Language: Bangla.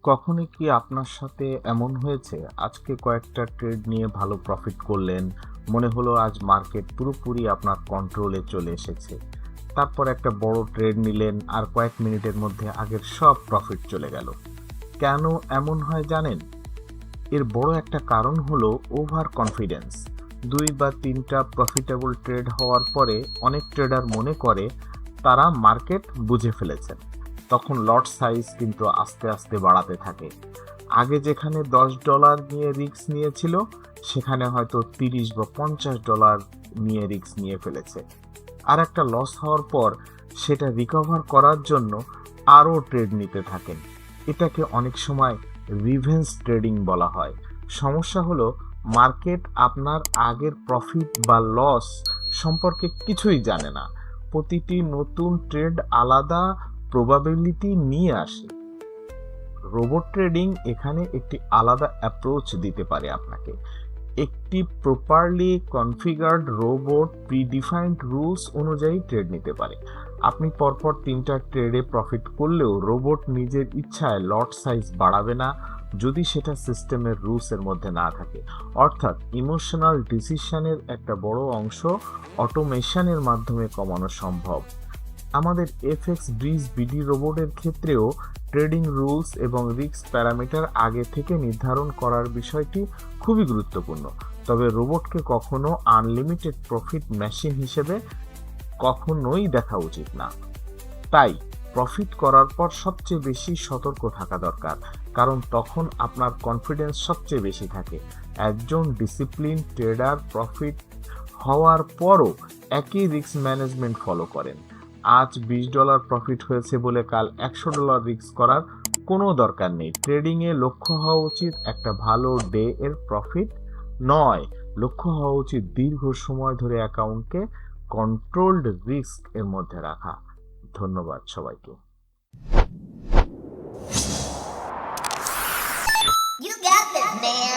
কখনই কি আপনার সাথে এমন হয়েছে আজকে কয়েকটা ট্রেড নিয়ে ভালো প্রফিট করলেন, মনে হলো আজ মার্কেট পুরোপুরি আপনার কন্ট্রোলে চলে এসেছে, তারপর একটা বড় ট্রেড নিলেন আর কয়েক মিনিটের মধ্যে আগের সব প্রফিট চলে গেল? কেন এমন হয় জানেন? এর বড় একটা কারণ হলো ওভার কনফিডেন্স। 2 বা 3টা প্রফিটেবল ট্রেড হওয়ার পরে অনেক ট্রেডার মনে করে তারা মার্কেট বুঝে ফেলেছেন। তখন লট সাইজ কিন্তু আস্তে আস্তে বাড়াতে থাকে। আগে যেখানে $10 নিয়ে রিস্ক নিয়েছিল, সেখানে হয়তো $30 বা $50 নিয়ে রিস্ক নিয়ে ফেলেছে। আর একটা লস হওয়ার পর সেটা রিকভার করার জন্য আরও ট্রেড নিতে থাকেন। এটাকে অনেক সময় রিভেঞ্জ ট্রেডিং বলা হয়। সমস্যা হলো মার্কেট আপনার আগের প্রফিট বা লস সম্পর্কে কিছুই জানে না। প্রতিটি নতুন ট্রেড আলাদা প্রবাবিলিটি নিয়ে আসে। রোবট ট্রেডিং এখানে একটি আলাদা অ্যাপ্রোচ দিতে পারে আপনাকে। একটি properly configured robot predefined rules অনুযায়ী ট্রেড নিতে পারে। আপনি পরপর 3টা ট্রেডে প্রফিট করলেও রোবট নিজের ইচ্ছায় লট সাইজ বাড়াবে না, যদি সেটা সিস্টেমের রুলসের মধ্যে না থাকে। অর্থাৎ ইমোশনাল ডিসিশনের একটা বড় অংশ অটোমেশনের মাধ্যমে কমানো সম্ভব। আমাদের এফএক্স ব্রিজ বিডি রোবটের ক্ষেত্রেও ট্রেডিং রুলস এবং রিস্ক প্যারামিটার আগে থেকে নির্ধারণ করার বিষয়টি খুবই গুরুত্বপূর্ণ। তবে রোবটকে কখনো আনলিমিটেড প্রফিট মেশিন হিসেবে কখনোই দেখা উচিত না। তাই প্রফিট করার পর সবচেয়ে বেশি সতর্ক থাকা দরকার, কারণ তখন আপনার কনফিডেন্স সবচেয়ে বেশি থাকে। একজন ডিসিপ্লিন ট্রেডার প্রফিট হওয়ার পরও একই রিস্ক ম্যানেজমেন্ট ফলো করেন। আজ $20 প্রফিট হয়েছে বলে কাল $100 রিস্ক করার কোনো দরকার নেই। ট্রেডিংয়ে লক্ষ্য হওয়া উচিত একটা ভালো ডে এর প্রফিট নয়, লক্ষ্য হওয়া উচিত দীর্ঘ সময় ধরে অ্যাকাউন্টকে কন্ট্রোলড রিস্ক এর মধ্যে রাখা। ধন্যবাদ সবাইকে। You got this, man.